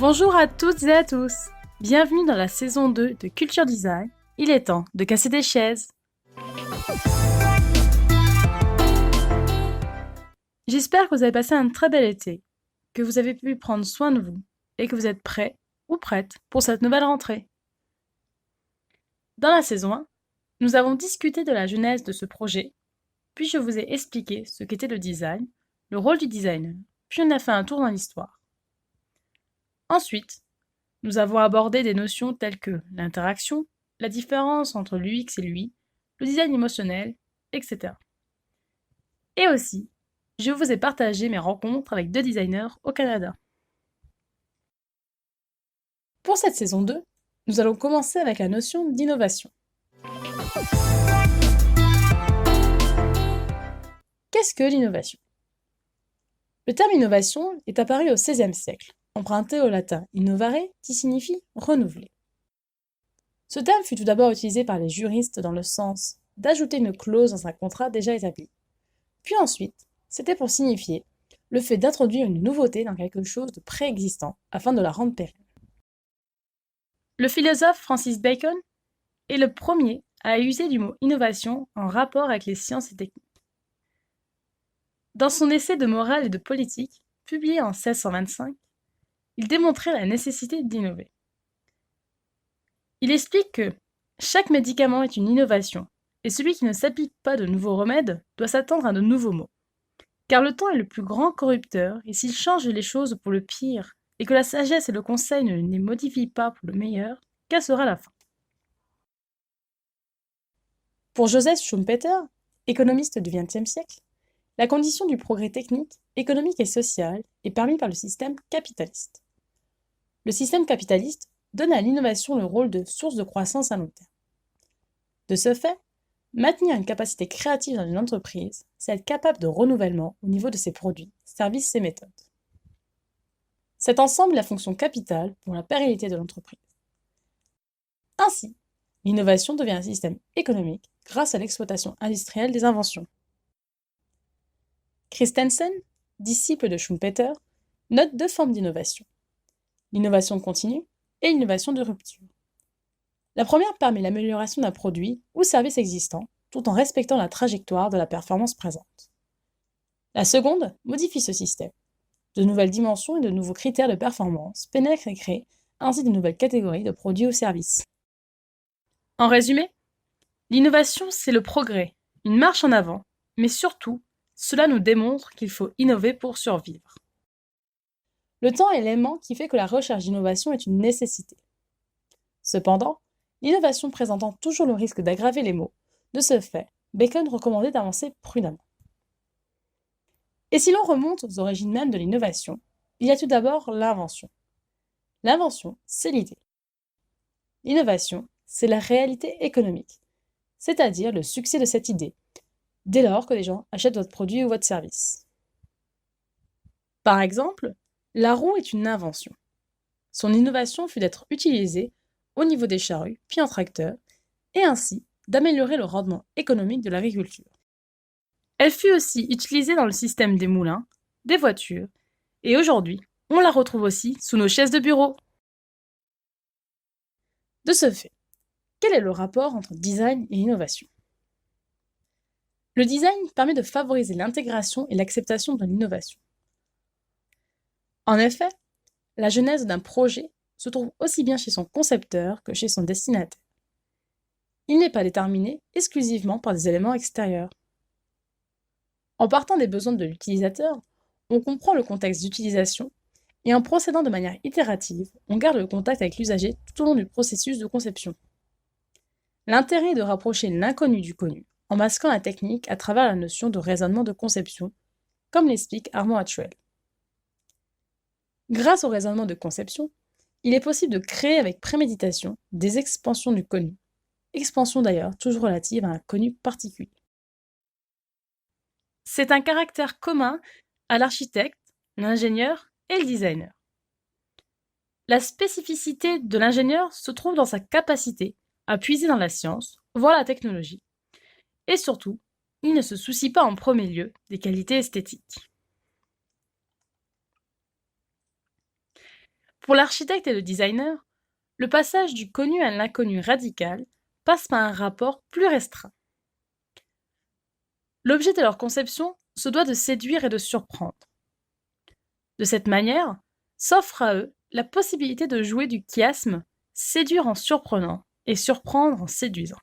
Bonjour à toutes et à tous. Bienvenue dans la saison 2 de Culture Design. Il est temps de casser des chaises. J'espère que vous avez passé un très bel été, que vous avez pu prendre soin de vous et que vous êtes prêts ou prêtes pour cette nouvelle rentrée. Dans la saison 1, nous avons discuté de la genèse de ce projet, puis je vous ai expliqué ce qu'était le design, le rôle du designer, puis on a fait un tour dans l'histoire. Ensuite, nous avons abordé des notions telles que l'interaction, la différence entre l'UX et l'UI, le design émotionnel, etc. Et aussi, je vous ai partagé mes rencontres avec 2 designers au Canada. Pour cette saison 2, nous allons commencer avec la notion d'innovation. Qu'est-ce que l'innovation? Le terme innovation est apparu au XVIe siècle, emprunté au latin innovare, qui signifie renouveler. Ce terme fut tout d'abord utilisé par les juristes dans le sens d'ajouter une clause dans un contrat déjà établi. Puis ensuite, c'était pour signifier le fait d'introduire une nouveauté dans quelque chose de préexistant afin de la rendre pérenne. Le philosophe Francis Bacon est le premier à user du mot innovation en rapport avec les sciences et techniques. Dans son essai de morale et de politique, publié en 1625, il démontrait la nécessité d'innover. Il explique que chaque médicament est une innovation, et celui qui ne s'applique pas de nouveaux remèdes doit s'attendre à de nouveaux maux. Car le temps est le plus grand corrupteur, et s'il change les choses pour le pire, et que la sagesse et le conseil ne les modifient pas pour le meilleur, quelle sera la fin? Pour Joseph Schumpeter, économiste du XXe siècle, la condition du progrès technique, économique et social est permise par le système capitaliste. Le système capitaliste donne à l'innovation le rôle de source de croissance à long terme. De ce fait, maintenir une capacité créative dans une entreprise, c'est être capable de renouvellement au niveau de ses produits, services et méthodes. Cet ensemble est la fonction capitale pour la pérennité de l'entreprise. Ainsi, l'innovation devient un système économique grâce à l'exploitation industrielle des inventions. Christensen, disciple de Schumpeter, note 2 formes d'innovation: l'innovation continue et l'innovation de rupture. La première permet l'amélioration d'un produit ou service existant, tout en respectant la trajectoire de la performance présente. La seconde modifie ce système. De nouvelles dimensions et de nouveaux critères de performance pénètrent et créent ainsi de nouvelles catégories de produits ou services. En résumé, l'innovation, c'est le progrès, une marche en avant, mais surtout, cela nous démontre qu'il faut innover pour survivre. Le temps est l'élément qui fait que la recherche d'innovation est une nécessité. Cependant, l'innovation présentant toujours le risque d'aggraver les maux, de ce fait, Bacon recommandait d'avancer prudemment. Et si l'on remonte aux origines même de l'innovation, il y a tout d'abord l'invention. L'invention, c'est l'idée. L'innovation, c'est la réalité économique, c'est-à-dire le succès de cette idée, dès lors que les gens achètent votre produit ou votre service. Par exemple, la roue est une invention. Son innovation fut d'être utilisée au niveau des charrues, puis en tracteur, et ainsi d'améliorer le rendement économique de l'agriculture. Elle fut aussi utilisée dans le système des moulins, des voitures, et aujourd'hui, on la retrouve aussi sous nos chaises de bureau. De ce fait, quel est le rapport entre design et innovation? Le design permet de favoriser l'intégration et l'acceptation de l'innovation. En effet, la genèse d'un projet se trouve aussi bien chez son concepteur que chez son destinataire. Il n'est pas déterminé exclusivement par des éléments extérieurs. En partant des besoins de l'utilisateur, on comprend le contexte d'utilisation et en procédant de manière itérative, on garde le contact avec l'usager tout au long du processus de conception. L'intérêt est de rapprocher l'inconnu du connu, en masquant la technique à travers la notion de raisonnement de conception, comme l'explique Armand Hatchwell. Grâce au raisonnement de conception, il est possible de créer avec préméditation des expansions du connu, expansion d'ailleurs toujours relative à un connu particulier. C'est un caractère commun à l'architecte, l'ingénieur et le designer. La spécificité de l'ingénieur se trouve dans sa capacité à puiser dans la science, voire la technologie. Et surtout, il ne se soucie pas en premier lieu des qualités esthétiques. Pour l'architecte et le designer, le passage du connu à l'inconnu radical passe par un rapport plus restreint. L'objet de leur conception se doit de séduire et de surprendre. De cette manière, s'offre à eux la possibilité de jouer du chiasme, séduire en surprenant et surprendre en séduisant.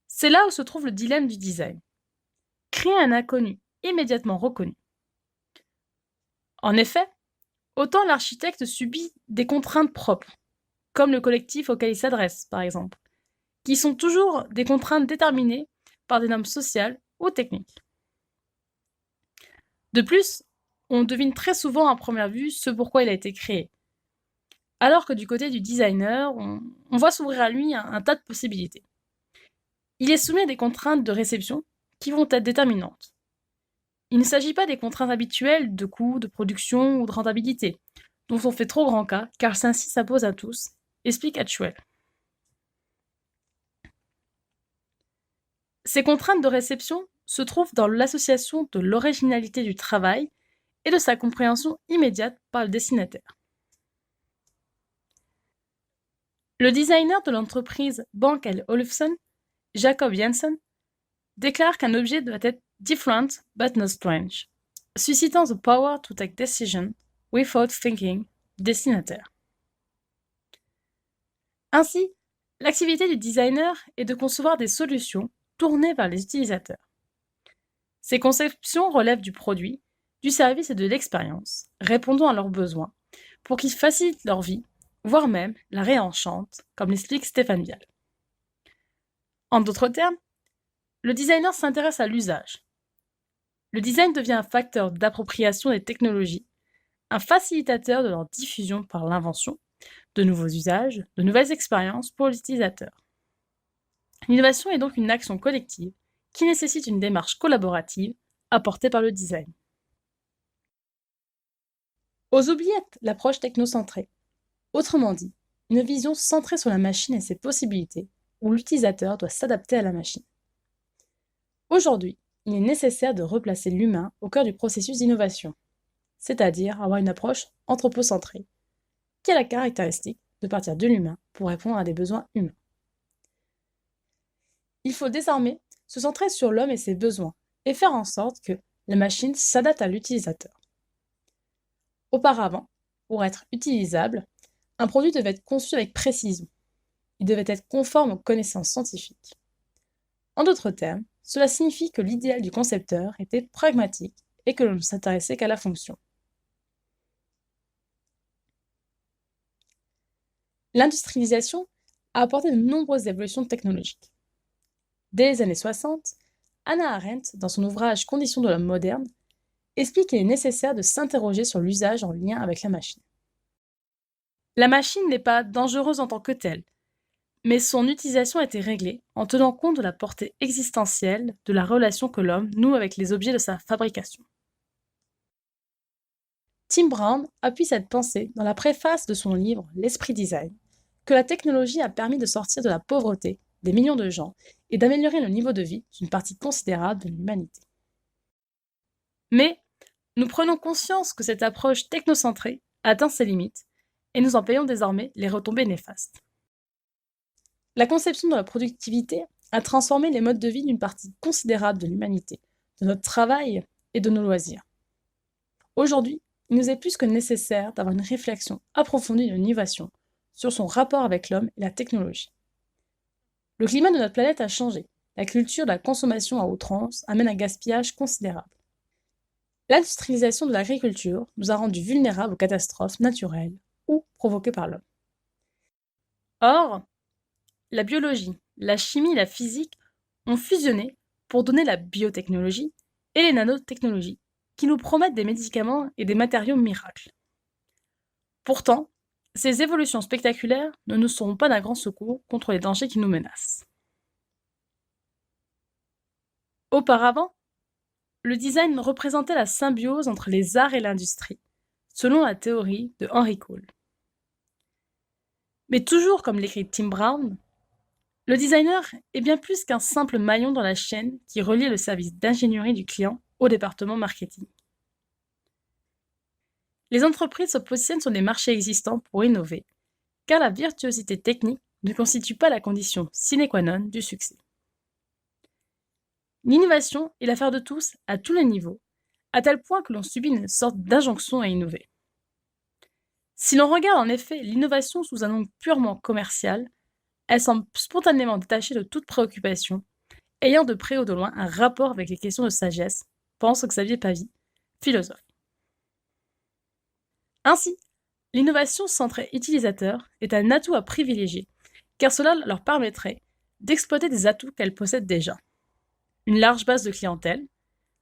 C'est là où se trouve le dilemme du design. Créer un inconnu immédiatement reconnu. En effet, autant l'architecte subit des contraintes propres, comme le collectif auquel il s'adresse, par exemple, qui sont toujours des contraintes déterminées par des normes sociales ou techniques. De plus, on devine très souvent à première vue ce pourquoi il a été créé, alors que du côté du designer, on voit s'ouvrir à lui un tas de possibilités. Il est soumis à des contraintes de réception qui vont être déterminantes. Il ne s'agit pas des contraintes habituelles de coût, de production ou de rentabilité, dont on fait trop grand cas, car celle-ci s'impose à tous, explique Hatchwell. Ces contraintes de réception se trouvent dans l'association de l'originalité du travail et de sa compréhension immédiate par le destinataire. Le designer de l'entreprise Bank & Olufsen, Jacob Jensen, déclare qu'un objet doit être different but not strange, suscitant the power to take decision without thinking destinataire. Ainsi, l'activité du designer est de concevoir des solutions tournées vers les utilisateurs. Ces conceptions relèvent du produit, du service et de l'expérience, répondant à leurs besoins, pour qu'ils facilitent leur vie, voire même la réenchantent, comme l'explique Stéphane Vial. En d'autres termes, le designer s'intéresse à l'usage. Le design devient un facteur d'appropriation des technologies, un facilitateur de leur diffusion par l'invention, de nouveaux usages, de nouvelles expériences pour l'utilisateur. L'innovation est donc une action collective qui nécessite une démarche collaborative apportée par le design. Aux oubliettes, l'approche technocentrée. Autrement dit, une vision centrée sur la machine et ses possibilités, où l'utilisateur doit s'adapter à la machine. Aujourd'hui, il est nécessaire de replacer l'humain au cœur du processus d'innovation, c'est-à-dire avoir une approche anthropocentrée, qui a la caractéristique de partir de l'humain pour répondre à des besoins humains. Il faut désormais se centrer sur l'homme et ses besoins, et faire en sorte que la machine s'adapte à l'utilisateur. Auparavant, pour être utilisable, un produit devait être conçu avec précision. Il devait être conforme aux connaissances scientifiques. En d'autres termes, cela signifie que l'idéal du concepteur était pragmatique et que l'on ne s'intéressait qu'à la fonction. L'industrialisation a apporté de nombreuses évolutions technologiques. Dès les années 60, Hannah Arendt, dans son ouvrage Conditions de l'homme moderne, explique qu'il est nécessaire de s'interroger sur l'usage en lien avec la machine. La machine n'est pas dangereuse en tant que telle, mais son utilisation a été réglée en tenant compte de la portée existentielle de la relation que l'homme noue avec les objets de sa fabrication. Tim Brown appuie cette pensée dans la préface de son livre L'esprit design, que la technologie a permis de sortir de la pauvreté des millions de gens et d'améliorer le niveau de vie d'une partie considérable de l'humanité. Mais nous prenons conscience que cette approche technocentrée atteint ses limites et nous en payons désormais les retombées néfastes. La conception de la productivité a transformé les modes de vie d'une partie considérable de l'humanité, de notre travail et de nos loisirs. Aujourd'hui, il nous est plus que nécessaire d'avoir une réflexion approfondie de l'innovation sur son rapport avec l'homme et la technologie. Le climat de notre planète a changé. La culture de la consommation à outrance amène un gaspillage considérable. L'industrialisation de l'agriculture nous a rendus vulnérables aux catastrophes naturelles ou provoquées par l'homme. Or, la biologie, la chimie et la physique ont fusionné pour donner la biotechnologie et les nanotechnologies, qui nous promettent des médicaments et des matériaux miracles. Pourtant, ces évolutions spectaculaires ne nous seront pas d'un grand secours contre les dangers qui nous menacent. Auparavant, le design représentait la symbiose entre les arts et l'industrie, selon la théorie de Henry Cole. Mais toujours comme l'écrit Tim Brown, le designer est bien plus qu'un simple maillon dans la chaîne qui relie le service d'ingénierie du client au département marketing. Les entreprises se positionnent sur des marchés existants pour innover, car la virtuosité technique ne constitue pas la condition sine qua non du succès. L'innovation est l'affaire de tous, à tous les niveaux, à tel point que l'on subit une sorte d'injonction à innover. Si l'on regarde en effet l'innovation sous un angle purement commercial, elle semble spontanément détachée de toute préoccupation, ayant de près ou de loin un rapport avec les questions de sagesse, pense Xavier Pavie, philosophe. Ainsi, l'innovation centrée utilisateur est un atout à privilégier, car cela leur permettrait d'exploiter des atouts qu'elles possèdent déjà. Une large base de clientèle,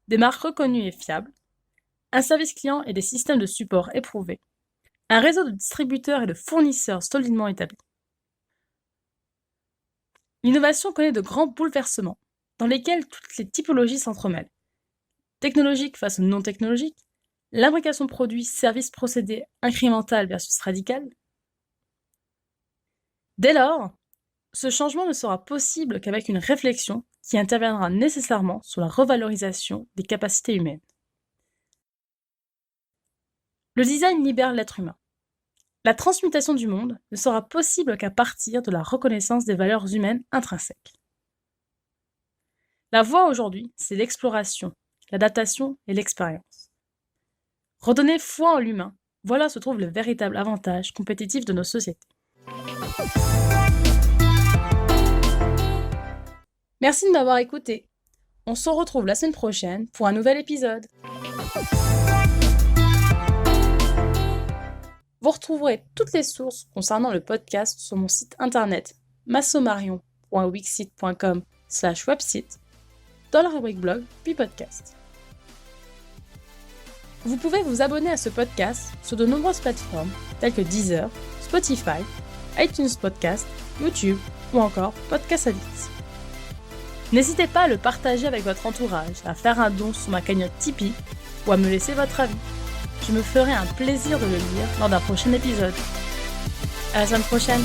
des marques reconnues et fiables, un service client et des systèmes de support éprouvés, un réseau de distributeurs et de fournisseurs solidement établi. L'innovation connaît de grands bouleversements, dans lesquels toutes les typologies s'entremêlent. Technologique face au non technologique, l'imbrication produit, service, procédé incrémental versus radical. Dès lors, ce changement ne sera possible qu'avec une réflexion qui interviendra nécessairement sur la revalorisation des capacités humaines. Le design libère l'être humain. La transmutation du monde ne sera possible qu'à partir de la reconnaissance des valeurs humaines intrinsèques. La voie aujourd'hui, c'est l'exploration, l'adaptation et l'expérience. Redonner foi en l'humain, voilà se trouve le véritable avantage compétitif de nos sociétés. Merci de m'avoir écouté. On se retrouve la semaine prochaine pour un nouvel épisode. Vous retrouverez toutes les sources concernant le podcast sur mon site internet massomarion.wixsite.com/website dans la rubrique blog puis podcast. Vous pouvez vous abonner à ce podcast sur de nombreuses plateformes telles que Deezer, Spotify, iTunes Podcast, YouTube ou encore Podcast Addict. N'hésitez pas à le partager avec votre entourage, à faire un don sur ma cagnotte Tipeee ou à me laisser votre avis. Je me ferai un plaisir de le lire lors d'un prochain épisode. À la semaine prochaine!